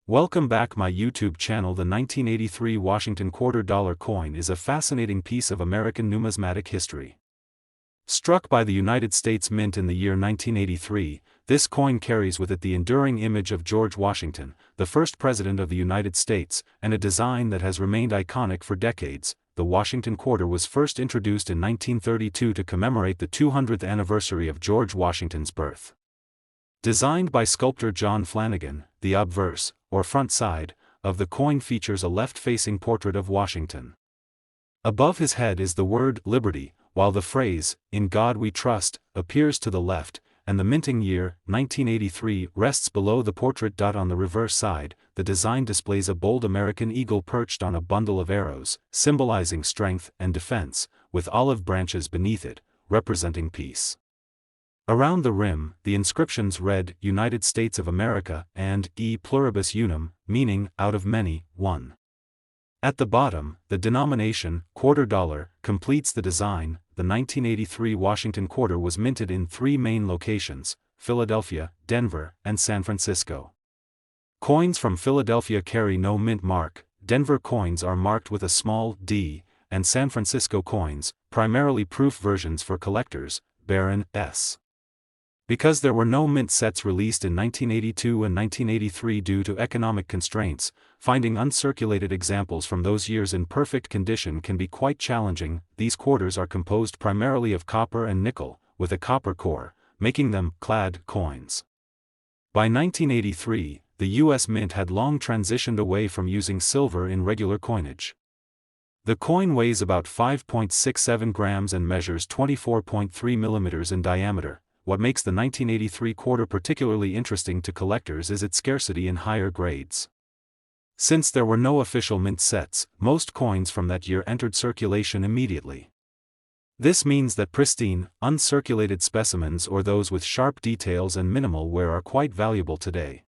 Welcome back my YouTube channel. The 1983 Washington $quarter coin is a fascinating piece of American numismatic history. Struck by the United States Mint in the year 1983, this coin carries with it the enduring image of George Washington, the first President of the United States, and a design that has remained iconic for decades. The Washington quarter was first introduced in 1932 to commemorate the 200th anniversary of George Washington's birth. Designed by sculptor John Flanagan, the obverse, or front side, of the coin features a left-facing portrait of Washington. Above his head is the word Liberty, while the phrase, "In God We Trust," appears to the left, and the minting year, 1983, rests below the portrait. On the reverse side, the design displays a bold American eagle perched on a bundle of arrows, symbolizing strength and defense, with olive branches beneath it, representing peace. Around the rim, the inscriptions read, United States of America, and E pluribus unum, meaning, out of many, one. At the bottom, the denomination, $quarter, completes the design. The 1983 Washington quarter was minted in three main locations: Philadelphia, Denver, and San Francisco. Coins from Philadelphia carry no mint mark, Denver coins are marked with a small d, and San Francisco coins, primarily proof versions for collectors, bear an S. Because there were no mint sets released in 1982 and 1983 due to economic constraints, finding uncirculated examples from those years in perfect condition can be quite challenging. These quarters are composed primarily of copper and nickel, with a copper core, making them Clad coins. By 1983, the U.S. Mint had long transitioned away from using silver in regular coinage. The coin weighs about 5.67 grams and measures 24.3 millimeters in diameter. What makes the 1983 quarter particularly interesting to collectors is its scarcity in higher grades. Since there were no official mint sets, most coins from that year entered circulation immediately. This means that pristine, uncirculated specimens or those with sharp details and minimal wear are quite valuable today.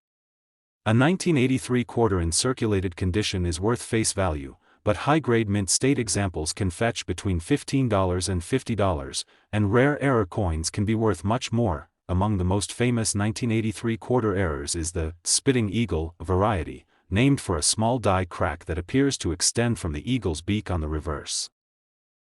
A 1983 quarter in circulated condition is worth face value, but high-grade mint state examples can fetch between $15 and $50, and rare error coins can be worth much more. Among the most famous 1983 quarter errors is the spitting eagle variety, named for a small die crack that appears to extend from the eagle's beak on the reverse.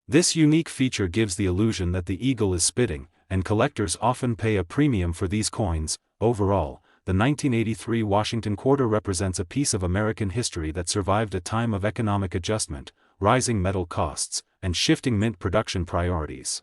This unique feature gives the illusion that the eagle is spitting, and collectors often pay a premium for these coins. Overall, the 1983 Washington quarter represents a piece of American history that survived a time of economic adjustment, rising metal costs, and shifting mint production priorities.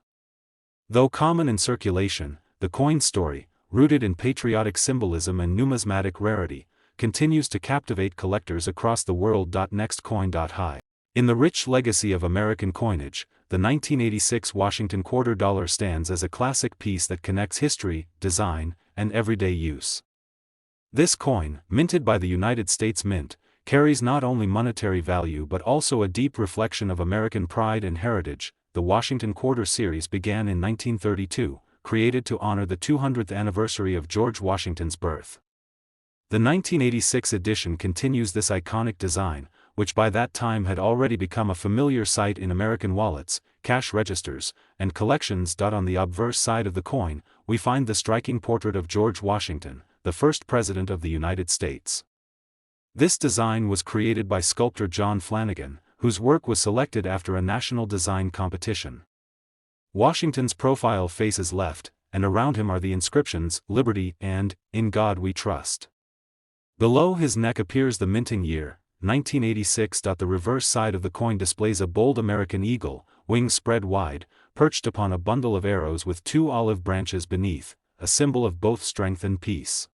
Though common in circulation, the coin story, rooted in patriotic symbolism and numismatic rarity, continues to captivate collectors across the world. Next coin. High in the rich legacy of American coinage, the 1986 Washington $quarter stands as a classic piece that connects history, design, and everyday use. This coin, minted by the United States Mint, carries not only monetary value but also a deep reflection of American pride and heritage. The Washington Quarter series began in 1932, created to honor the 200th anniversary of George Washington's birth. The 1986 edition continues this iconic design, which by that time had already become a familiar sight in American wallets, cash registers, and collections. On the obverse side of the coin, we find the striking portrait of George Washington, the first President of the United States. This design was created by sculptor John Flanagan, whose work was selected after a national design competition. Washington's profile faces left, and around him are the inscriptions, Liberty and, In God We Trust. Below his neck appears the minting year, 1986. The reverse side of the coin displays a bold American eagle, wings spread wide, perched upon a bundle of arrows with two olive branches beneath, a symbol of both strength and peace.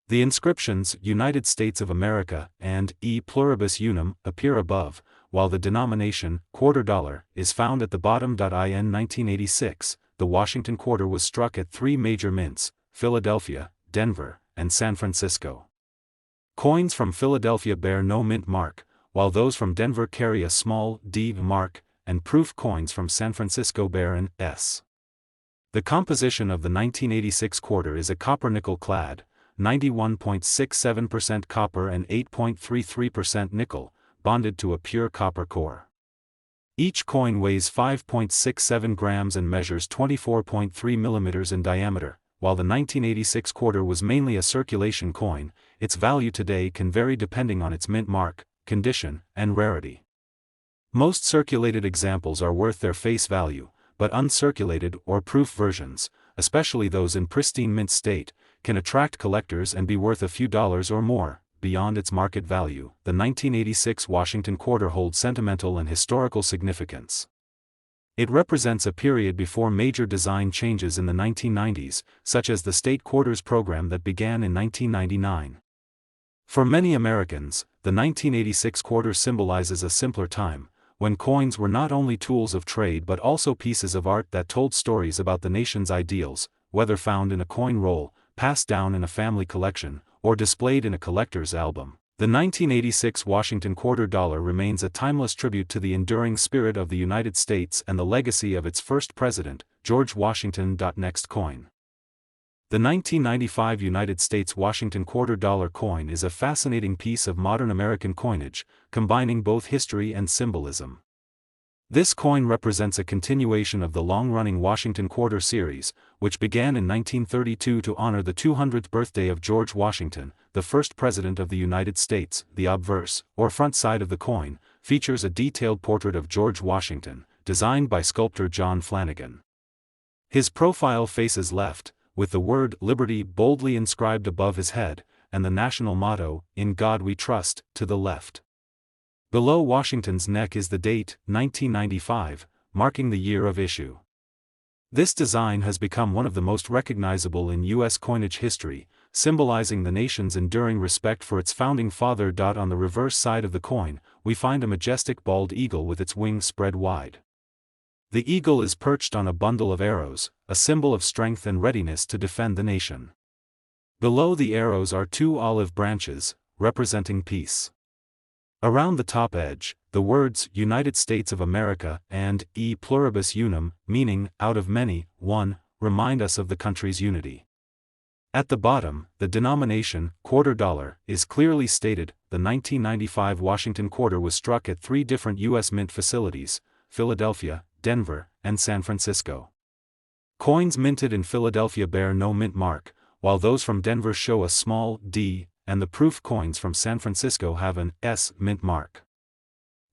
The inscriptions, United States of America, and E pluribus unum, appear above, while the denomination, $quarter, is found at the bottom. In 1986, the Washington quarter was struck at three major mints, Philadelphia, Denver, and San Francisco. Coins from Philadelphia bear no mint mark, while those from Denver carry a small D mark, and proof coins from San Francisco bear an S. The composition of the 1986 quarter is a copper-nickel clad, 91.67% copper and 8.33% nickel, bonded to a pure copper core. Each coin weighs 5.67 grams and measures 24.3 millimeters in diameter. While the 1986 quarter was mainly a circulation coin, its value today can vary depending on its mint mark, condition, and rarity. Most circulated examples are worth their face value, but uncirculated or proof versions, especially those in pristine mint state, can attract collectors and be worth a few dollars or more, beyond its market value. The 1986 Washington quarter holds sentimental and historical significance. It represents a period before major design changes in the 1990s, such as the state quarters program that began in 1999. For many Americans, the 1986 quarter symbolizes a simpler time, when coins were not only tools of trade but also pieces of art that told stories about the nation's ideals, whether found in a coin roll, passed down in a family collection, or displayed in a collector's album. The 1986 Washington quarter dollar remains a timeless tribute to the enduring spirit of the United States and the legacy of its first president, George Washington. Next coin. The 1995 United States Washington quarter dollar coin is a fascinating piece of modern American coinage, combining both history and symbolism. This coin represents a continuation of the long-running Washington quarter series, which began in 1932 to honor the 200th birthday of George Washington, the first president of the United States. The obverse, or front side of the coin, features a detailed portrait of George Washington, designed by sculptor John Flanagan. His profile faces left, with the word Liberty boldly inscribed above his head, and the national motto, "In God We Trust," to the left. Below Washington's neck is the date, 1995, marking the year of issue. This design has become one of the most recognizable in U.S. coinage history, symbolizing the nation's enduring respect for its founding father. On the reverse side of the coin, we find a majestic bald eagle with its wings spread wide. The eagle is perched on a bundle of arrows, a symbol of strength and readiness to defend the nation. Below the arrows are two olive branches, representing peace. Around the top edge, the words United States of America and E pluribus unum, meaning out of many, one, remind us of the country's unity. At the bottom, the denomination, quarter dollar, is clearly stated. The 1995 Washington quarter was struck at 3 different U.S. mint facilities: Philadelphia, Denver, and San Francisco. Coins minted in Philadelphia bear no mint mark, while those from Denver show a small D, and the proof coins from San Francisco have an S mint mark.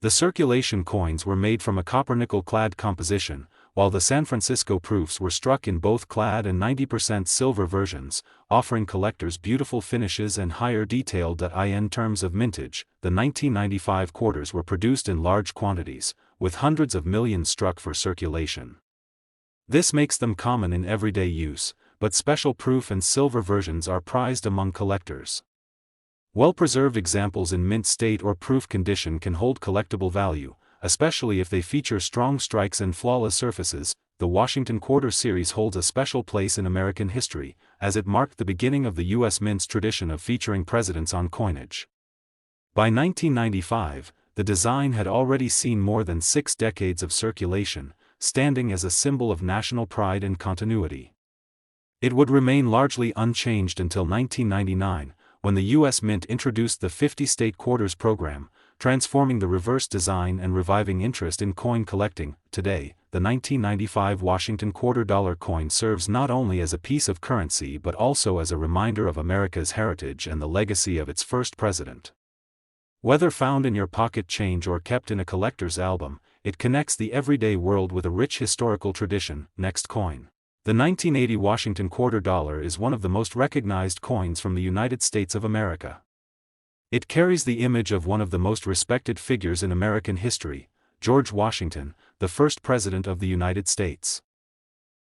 The circulation coins were made from a copper-nickel clad composition, while the San Francisco proofs were struck in both clad and 90% silver versions, offering collectors beautiful finishes and higher detail. In terms of mintage, the 1995 quarters were produced in large quantities, with hundreds of millions struck for circulation. This makes them common in everyday use, but special proof and silver versions are prized among collectors. Well-preserved examples in mint state or proof condition can hold collectible value, especially if they feature strong strikes and flawless surfaces. The Washington quarter series holds a special place in American history, as it marked the beginning of the U.S. mint's tradition of featuring presidents on coinage. By 1995, the design had already seen more than 6 decades of circulation, standing as a symbol of national pride and continuity. It would remain largely unchanged until 1999, when the U.S. Mint introduced the 50-state quarters program, transforming the reverse design and reviving interest in coin collecting. Today, the 1995 Washington quarter dollar coin serves not only as a piece of currency but also as a reminder of America's heritage and the legacy of its first president. Whether found in your pocket change or kept in a collector's album, it connects the everyday world with a rich historical tradition. Next coin. The 1980 Washington quarter dollar is one of the most recognized coins from the United States of America. It carries the image of one of the most respected figures in American history, George Washington, the first president of the United States.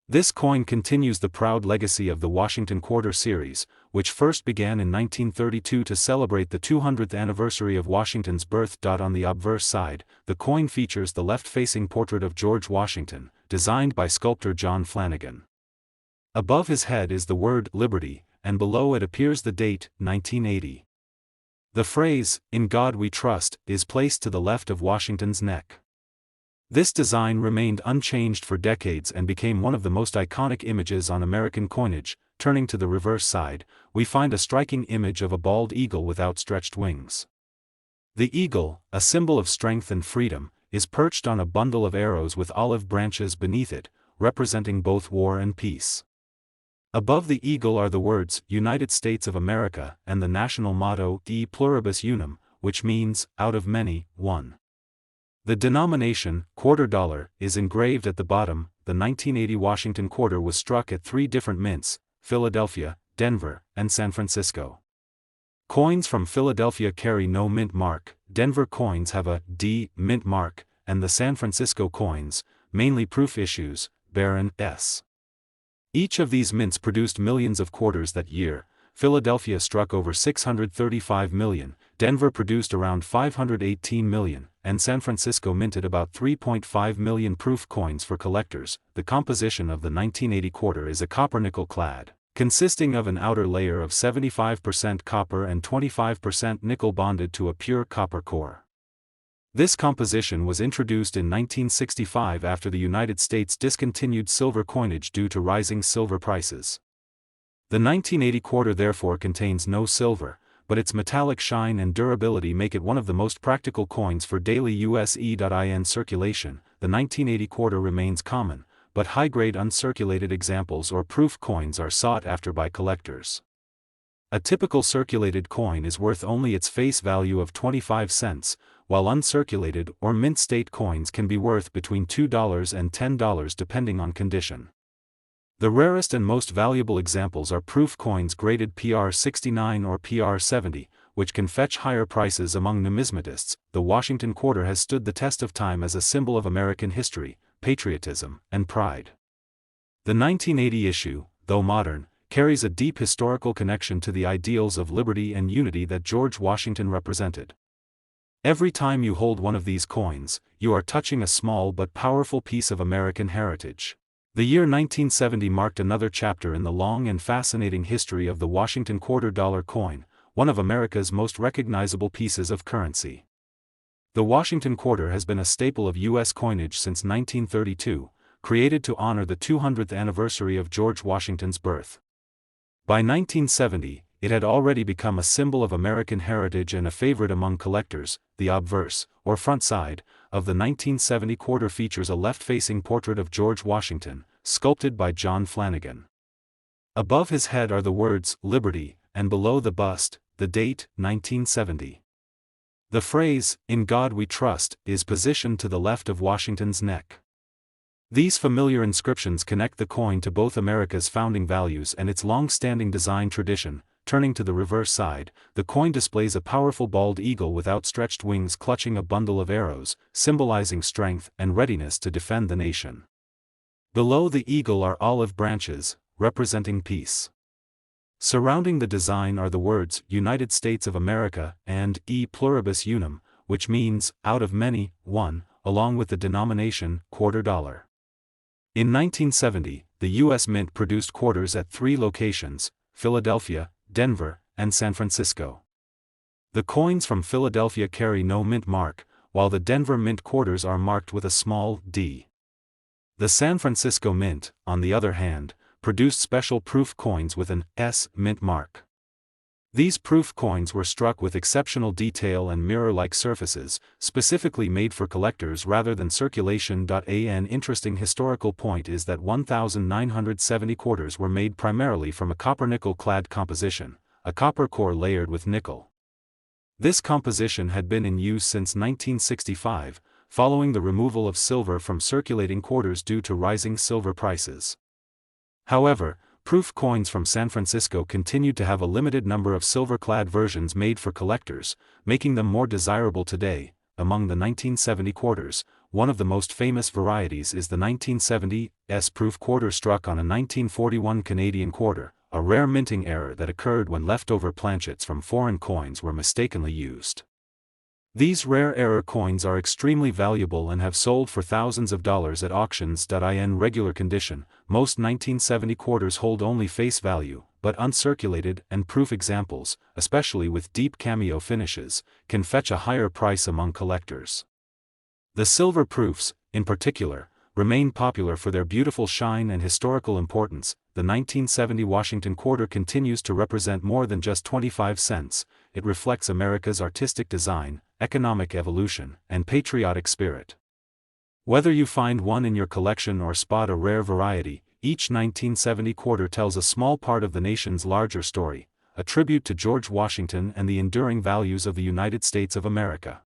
This coin continues the proud legacy of the Washington quarter series, which first began in 1932 to celebrate the 200th anniversary of Washington's birth. On the obverse side, the coin features the left-facing portrait of George Washington, designed by sculptor John Flanagan. Above his head is the word Liberty, and below it appears the date, 1980. The phrase, "In God We Trust," is placed to the left of Washington's neck. This design remained unchanged for decades and became one of the most iconic images on American coinage. Turning to the reverse side, we find a striking image of a bald eagle with outstretched wings. The eagle, a symbol of strength and freedom, is perched on a bundle of arrows with olive branches beneath it, representing both war and peace. Above the eagle are the words, United States of America, and the national motto, E pluribus unum, which means, out of many, one. The denomination, quarter dollar, is engraved at the bottom. The 1980 Washington quarter was struck at 3 different mints, Philadelphia, Denver, and San Francisco. Coins from Philadelphia carry no mint mark, Denver coins have a D mint mark, and the San Francisco coins, mainly proof issues, bear an S. Each of these mints produced millions of quarters that year. Philadelphia struck over 635 million, Denver produced around 518 million, and San Francisco minted about 3.5 million proof coins for collectors. The composition of the 1980 quarter is a copper-nickel clad, consisting of an outer layer of 75% copper and 25% nickel bonded to a pure copper core. This composition was introduced in 1965 after the United States discontinued silver coinage due to rising silver prices. The 1980 quarter therefore contains no silver, but its metallic shine and durability make it one of the most practical coins for daily USE.IN circulation. The 1980 quarter remains common, but high-grade uncirculated examples or proof coins are sought after by collectors. A typical circulated coin is worth only its face value of 25 cents, while uncirculated or mint state coins can be worth between $2 and $10 depending on condition. The rarest and most valuable examples are proof coins graded PR69 or PR70, which can fetch higher prices among numismatists. The Washington quarter has stood the test of time as a symbol of American history, patriotism, and pride. The 1980 issue, though modern, carries a deep historical connection to the ideals of liberty and unity that George Washington represented. Every time you hold one of these coins, you are touching a small but powerful piece of American heritage. The year 1970 marked another chapter in the long and fascinating history of the Washington quarter dollar coin, one of America's most recognizable pieces of currency. The Washington quarter has been a staple of U.S. coinage since 1932, created to honor the 200th anniversary of George Washington's birth. By 1970, it had already become a symbol of American heritage and a favorite among collectors. The obverse, or front side, of the 1970 quarter features a left-facing portrait of George Washington, sculpted by John Flanagan. Above his head are the words, Liberty, and below the bust, the date, 1970. The phrase, In God We Trust, is positioned to the left of Washington's neck. These familiar inscriptions connect the coin to both America's founding values and its long-standing design tradition. Turning to the reverse side, the coin displays a powerful bald eagle with outstretched wings clutching a bundle of arrows, symbolizing strength and readiness to defend the nation. Below the eagle are olive branches, representing peace. Surrounding the design are the words, United States of America, and E pluribus unum, which means, out of many, one, along with the denomination, quarter dollar. In 1970, the U.S. Mint produced quarters at 3 locations, Philadelphia, Denver, and San Francisco. The coins from Philadelphia carry no mint mark, while the Denver Mint quarters are marked with a small d. The San Francisco Mint, on the other hand, produced special proof coins with an S mint mark. These proof coins were struck with exceptional detail and mirror-like surfaces, specifically made for collectors rather than circulation. An interesting historical point is that 1,970 quarters were made primarily from a copper-nickel clad composition, a copper core layered with nickel. This composition had been in use since 1965, following the removal of silver from circulating quarters due to rising silver prices. However, proof coins from San Francisco continued to have a limited number of silver-clad versions made for collectors, making them more desirable today. Among the 1970 quarters, one of the most famous varieties is the 1970 S-proof quarter struck on a 1941 Canadian quarter, a rare minting error that occurred when leftover planchets from foreign coins were mistakenly used. These rare error coins are extremely valuable and have sold for thousands of dollars at auctions. In regular condition, most 1970 quarters hold only face value, but uncirculated and proof examples, especially with deep cameo finishes, can fetch a higher price among collectors. The silver proofs, in particular, remain popular for their beautiful shine and historical importance. The 1970 Washington quarter continues to represent more than just 25 cents, it reflects America's artistic design, economic evolution, and patriotic spirit. Whether you find one in your collection or spot a rare variety, Each 1970 quarter tells a small part of the nation's larger story, a tribute to George Washington and the enduring values of the United States of America.